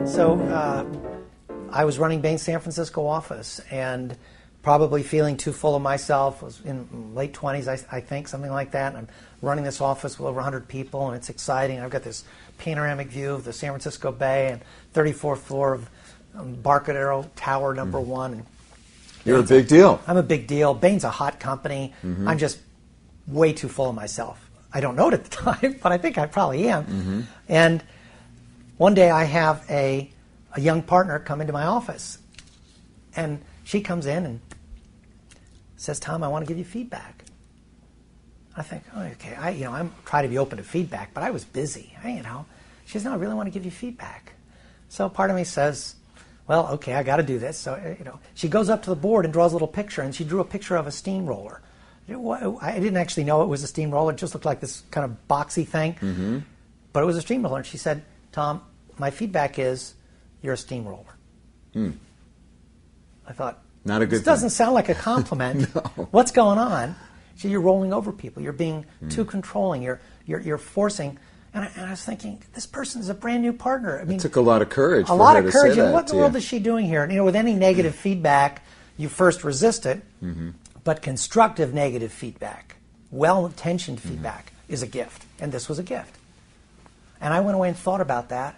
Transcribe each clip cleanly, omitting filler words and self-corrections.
So I was running Bain's San Francisco office and probably feeling too full of myself. I was in late 20s, I think, something like that. And I'm running this office with over 100 people, and it's exciting. I've got this panoramic view of the San Francisco Bay and 34th floor of Barcadero Tower number 1. And you're a big deal. I'm a big deal. Bain's a hot company. I'm just way too full of myself. I don't know it at the time, but I think I probably am. And one day I have a young partner come into my office, and she comes in and says, "Tom, I want to give you feedback." I think, oh, okay, I'm trying to be open to feedback, but I was busy. She says, "No, I really want to give you feedback." So part of me says, well, okay, I got to do this. So she goes up to the board and draws a little picture, and she drew a picture of a steamroller. I didn't actually know it was a steamroller. It just looked like this kind of boxy thing, but it was a steamroller. And she said, "Tom, my feedback is you're a steamroller." I thought, not a good this doesn't sound like a compliment. No. What's going on? She said, "You're rolling over people. You're being too controlling. You're forcing." And I was thinking, this person is a brand new partner. I mean, it took a lot of courage. What in the world is she doing here? And with any negative feedback, you first resist it. But constructive negative feedback, well-intentioned feedback, is a gift. And this was a gift. And I went away and thought about that.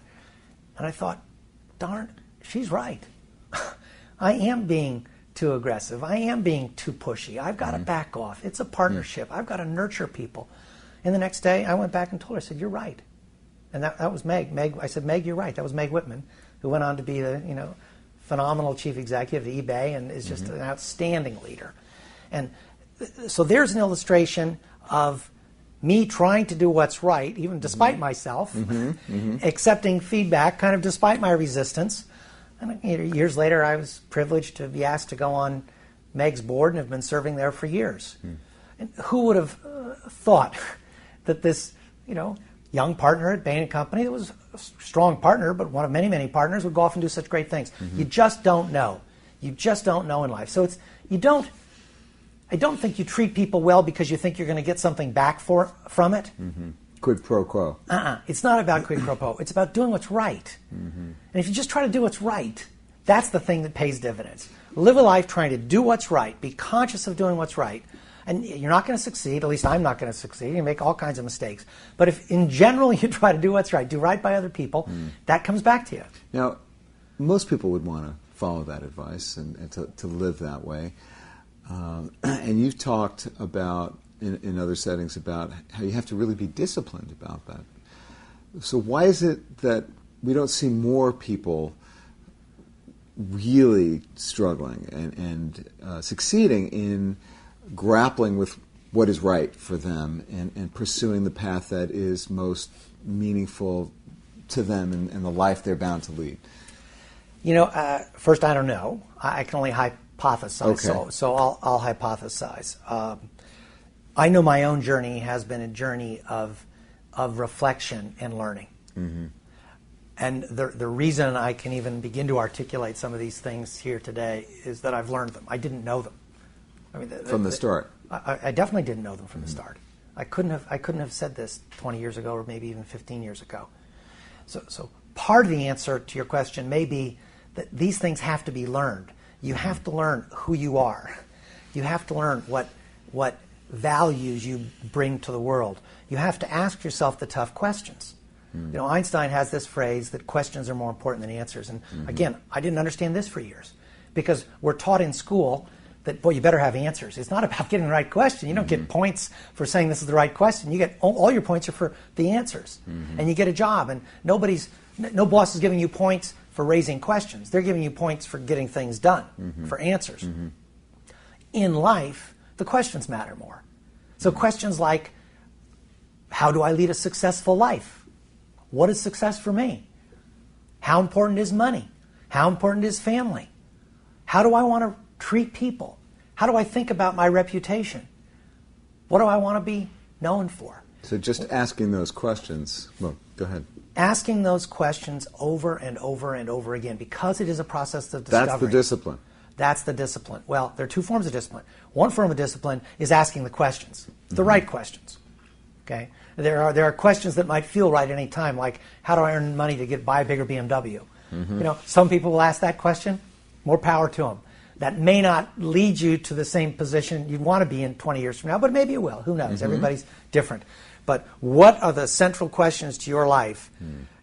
And I thought, darn, she's right. I am being too aggressive. I am being too pushy. I've got to back off. It's a partnership. I've got to nurture people. And the next day, I went back and told her, I said, "You're right." And that was Meg. I said, "Meg, you're right." That was Meg Whitman, who went on to be the phenomenal chief executive of eBay and is just an outstanding leader. And so there's an illustration of me trying to do what's right, even despite myself, accepting feedback, kind of despite my resistance. And years later, I was privileged to be asked to go on Meg's board and have been serving there for years. And who would have thought that this, young partner at Bain & Company, that was a strong partner, but one of many, many partners, would go off and do such great things. You just don't know. You just don't know in life. So I don't think you treat people well because you think you're going to get something back from it. Quid pro quo. It's not about quid pro quo. It's about doing what's right. And if you just try to do what's right, that's the thing that pays dividends. Live a life trying to do what's right. Be conscious of doing what's right. And you're not going to succeed. At least I'm not going to succeed. You make all kinds of mistakes. But if in general you try to do what's right, do right by other people, that comes back to you. Now, most people would want to follow that advice and to live that way. And you've talked about, in other settings, about how you have to really be disciplined about that. So why is it that we don't see more people really struggling and succeeding in grappling with what is right for them and pursuing the path that is most meaningful to them and the life they're bound to lead? First, I don't know. I can only hypothesize. Okay. So I'll hypothesize. I know my own journey has been a journey of reflection and learning. And the reason I can even begin to articulate some of these things here today is that I've learned them. I didn't know them. I mean, from the start. I definitely didn't know them from the start. I couldn't have said this 20 years ago or maybe even 15 years ago. So part of the answer to your question may be that these things have to be learned. You have to learn who you are. You have to learn what values you bring to the world. You have to ask yourself the tough questions. Einstein has this phrase that questions are more important than answers. And again, I didn't understand this for years because we're taught in school that, boy, you better have answers. It's not about getting the right question. You don't get points for saying this is the right question. You get all your points are for the answers. And you get a job. And no boss is giving you points for raising questions. They're giving you points for getting things done, for answers. In life, the questions matter more. So questions like, how do I lead a successful life? What is success for me? How important is money? How important is family? How do I want to treat people? How do I think about my reputation? What do I want to be known for? So just asking those questions. Well, go ahead. Asking those questions over and over and over again because it is a process of discovery. That's the discipline. That's the discipline. Well, there are two forms of discipline. One form of discipline is asking the questions, the right questions. Okay, there are questions that might feel right at any time, like how do I earn money to buy a bigger BMW? You know, some people will ask that question. More power to them. That may not lead you to the same position you want to be in 20 years from now, but maybe it will. Who knows? Everybody's different. But what are the central questions to your life,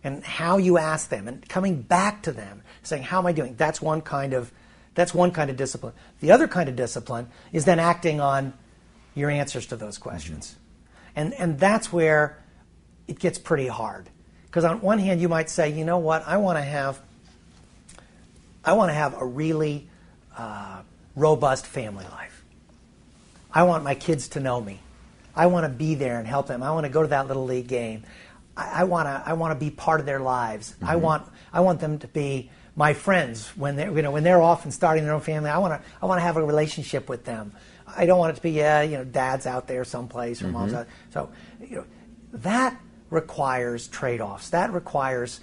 and how you ask them, and coming back to them, saying, "How am I doing?" That's one kind of discipline. The other kind of discipline is then acting on your answers to those questions, and that's where it gets pretty hard. Because on one hand, you might say, "You know what? I want to have a really robust family life. I want my kids to know me. I want to be there and help them. I want to go to that little league game. I want to be part of their lives. I want them to be my friends when they're off and starting their own family. I want to have a relationship with them. I don't want it to be dad's out there someplace or mom's out." So that requires trade-offs. That requires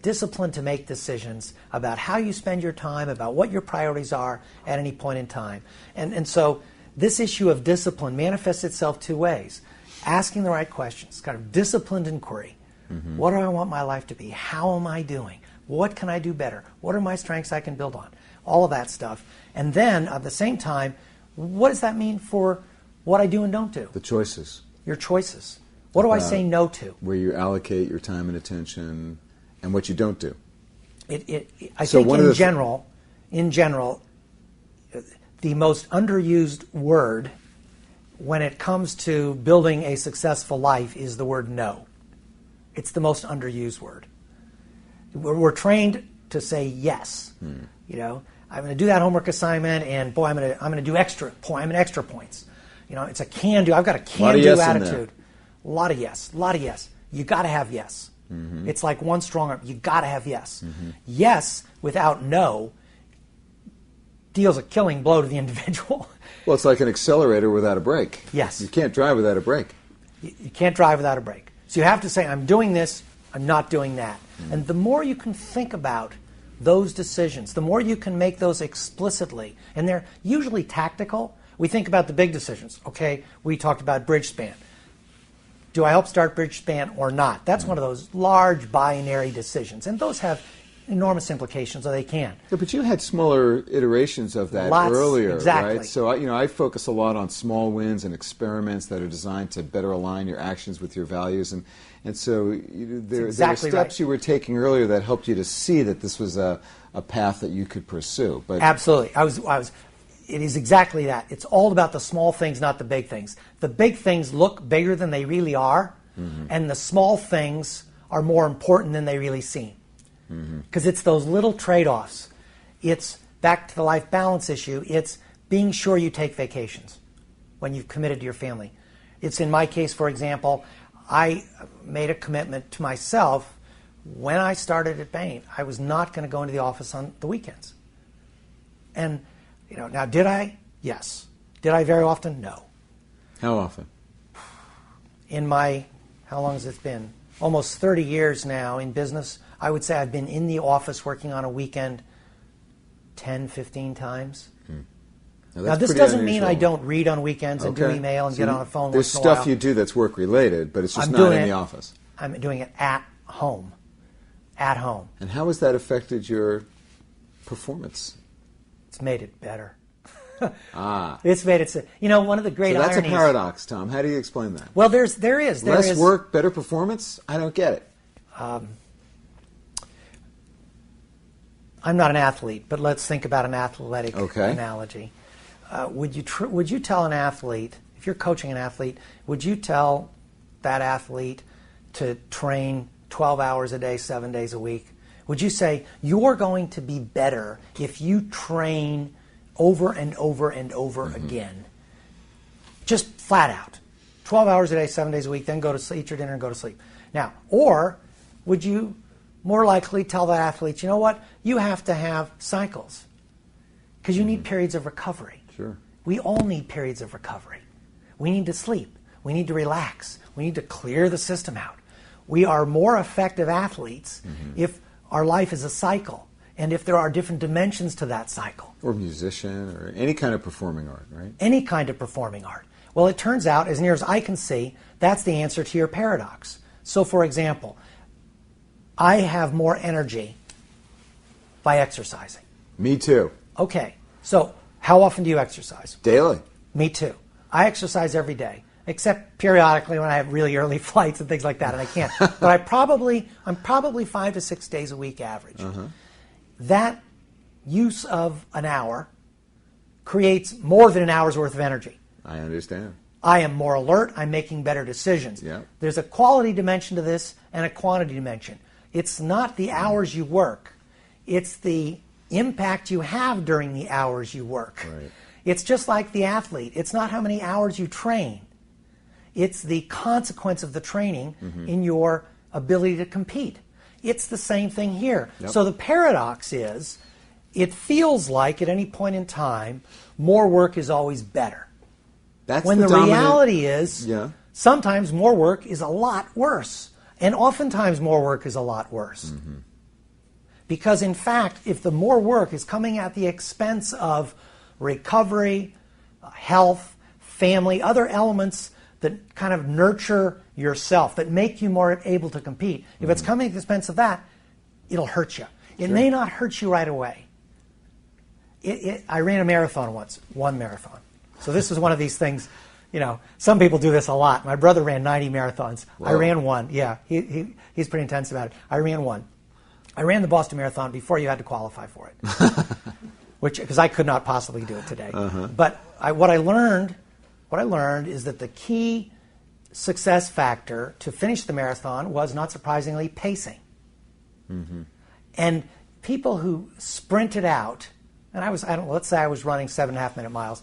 discipline to make decisions about how you spend your time, about what your priorities are at any point in time. And so this issue of discipline manifests itself two ways. Asking the right questions, kind of disciplined inquiry. What do I want my life to be? How am I doing? What can I do better? What are my strengths I can build on? All of that stuff. And then, at the same time, what does that mean for what I do and don't do? The choices. Your choices. What do I say no to? Where you allocate your time and attention, and what you don't do. I think in general, the most underused word when it comes to building a successful life is the word no. It's the most underused word. We're trained to say yes. You know, I'm going to do that homework assignment, and boy, I'm going to do extra points. You know, it's a can do. I've got a can do yes attitude. A lot of yes. You got to have yes. It's like one strong arm. You got to have yes. Yes without no deals a killing blow to the individual. Well, it's like an accelerator without a brake. Yes. You can't drive without a brake. You can't drive without a brake. So you have to say, I'm doing this, I'm not doing that. And the more you can think about those decisions, the more you can make those explicitly, and they're usually tactical. We think about the big decisions. Okay, we talked about bridge span. Do I help start bridge span or not? That's one of those large binary decisions, and those have enormous implications, so they can. Yeah, but you had smaller iterations of that earlier, exactly. Right? So I focus a lot on small wins and experiments that are designed to better align your actions with your values, and so there were steps you were taking earlier that helped you to see that this was a path that you could pursue. But absolutely, it is exactly that. It's all about the small things, not the big things. The big things look bigger than they really are, and the small things are more important than they really seem. Because it's those little trade-offs. It's back to the life balance issue. It's being sure you take vacations when you've committed to your family. It's in my case, for example, I made a commitment to myself when I started at Bain. I was not going to go into the office on the weekends. And now, did I? Yes. Did I very often? No. How often? How long has it been? Almost 30 years now in business. I would say I've been in the office working on a weekend 10, 15 times. Now this doesn't mean I don't read on weekends and do email and get on a phone once in a while. There's stuff you do that's work-related, but it's just not in the office. I'm doing it at home. At home. And how has that affected your performance? It's made it better. It's made it. One of the great ironies. So that's a paradox, Tom. How do you explain that? Well, there is. Less work, better performance? I don't get it. I'm not an athlete, but let's think about an athletic analogy. Would you tell an athlete, if you're coaching an athlete, would you tell that athlete to train 12 hours a day, 7 days a week? Would you say, you're going to be better if you train over and over and over again? Just flat out. 12 hours a day, 7 days a week, then go to sleep, eat your dinner and go to sleep. Now, or would you more likely tell that athlete, you know what, you have to have cycles because you need periods of recovery. Sure. We all need periods of recovery. We need to sleep. We need to relax. We need to clear the system out. We are more effective athletes if our life is a cycle and if there are different dimensions to that cycle. Or musician or any kind of performing art, right? Any kind of performing art. Well, it turns out, as near as I can see, that's the answer to your paradox. So, for example, I have more energy by exercising. Me too. Okay, so how often do you exercise? Daily. Me too. I exercise every day, except periodically when I have really early flights and things like that, and I can't. But I'm probably 5 to 6 days a week average. That use of an hour creates more than an hour's worth of energy. I understand. I am more alert. I'm making better decisions. Yeah. There's a quality dimension to this and a quantity dimension. It's not the hours you work. It's the impact you have during the hours you work. Right. It's just like the athlete. It's not how many hours you train. It's the consequence of the training in your ability to compete. It's the same thing here. Yep. So the paradox is, it feels like at any point in time, more work is always better. That's When the reality is, sometimes more work is a lot worse. And oftentimes more work is a lot worse. Because in fact, if the more work is coming at the expense of recovery, health, family, other elements that kind of nurture yourself, that make you more able to compete, if it's coming at the expense of that, it'll hurt you. It may not hurt you right away. I ran a marathon once, one marathon. So this is one of these things, you know, some people do this a lot. My brother ran 90 marathons. Whoa. I ran one. Yeah, he's pretty intense about it. I ran one. I ran the Boston Marathon before you had to qualify for it, because I could not possibly do it today. But what I learned is that the key success factor to finish the marathon was, not surprisingly, pacing. And people who sprinted out, and let's say I was running 7.5 minute miles.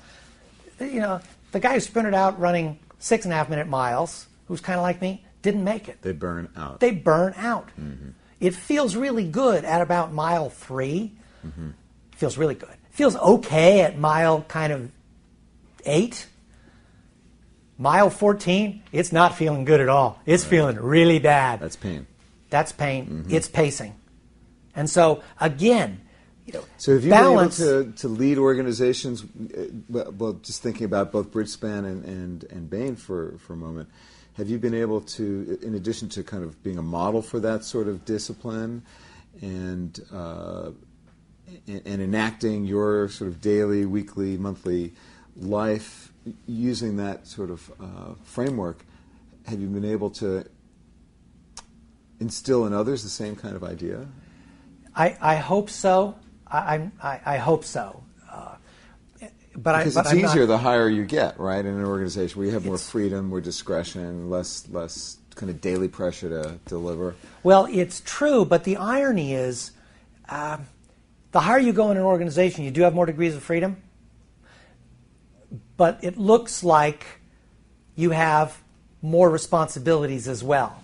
You know, the guy who sprinted out running 6.5 minute miles, who's kind of like me, didn't make it. They burn out. They burn out. It feels really good at about mile 3. It feels really good. It feels okay at mile kind of 8. Mile 14, it's not feeling good at all. It's feeling really bad. That's pain. That's pain. It's pacing. And so, again, you know, so have you balance, been able to lead organizations, well, just thinking about both Bridgespan and Bain for a moment, have you been able to, in addition to kind of being a model for that sort of discipline and enacting your sort of daily, weekly, monthly life, using that sort of framework, have you been able to instill in others the same kind of idea? I hope so. I hope so. Because it's easier the higher you get, right, in an organization where you have more freedom, more discretion, less kind of daily pressure to deliver. Well, it's true, but the irony is, the higher you go in an organization, you do have more degrees of freedom, but it looks like you have more responsibilities as well.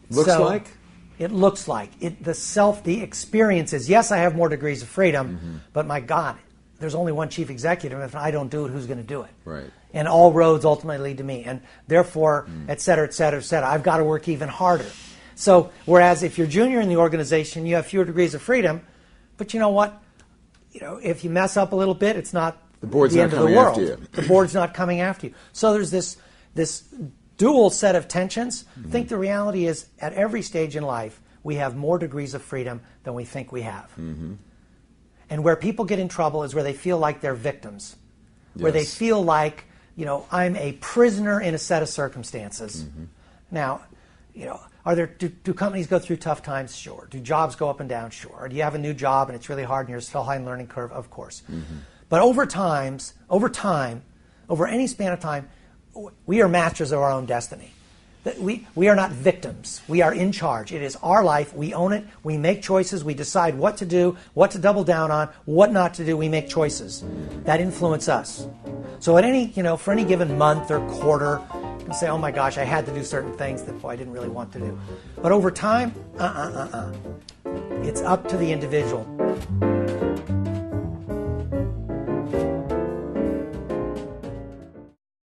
It looks like. The experience is, yes, I have more degrees of freedom, but my God, there's only one chief executive. If I don't do it, who's going to do it? Right. And all roads ultimately lead to me. And therefore, et cetera, et cetera, et cetera, I've got to work even harder. So, whereas if you're junior in the organization, you have fewer degrees of freedom, but you know what? You know, if you mess up a little bit, it's not the end of the world. The board's not coming after you. So there's this dual set of tensions. I think the reality is, at every stage in life, we have more degrees of freedom than we think we have. And where people get in trouble is where they feel like they're victims, where they feel like, you know, I'm a prisoner in a set of circumstances. Now, you know, do companies go through tough times? Sure. Do jobs go up and down? Sure. Or do you have a new job and it's really hard and you're still high in learning curve? Of course. But over time, over any span of time, we are masters of our own destiny. We are not victims. We are in charge. It is our life. We own it. We make choices. We decide what to do, what to double down on, what not to do. We make choices that influence us. So for any given month or quarter, you can say, oh my gosh, I had to do certain things that I didn't really want to do. But over time, it's up to the individual.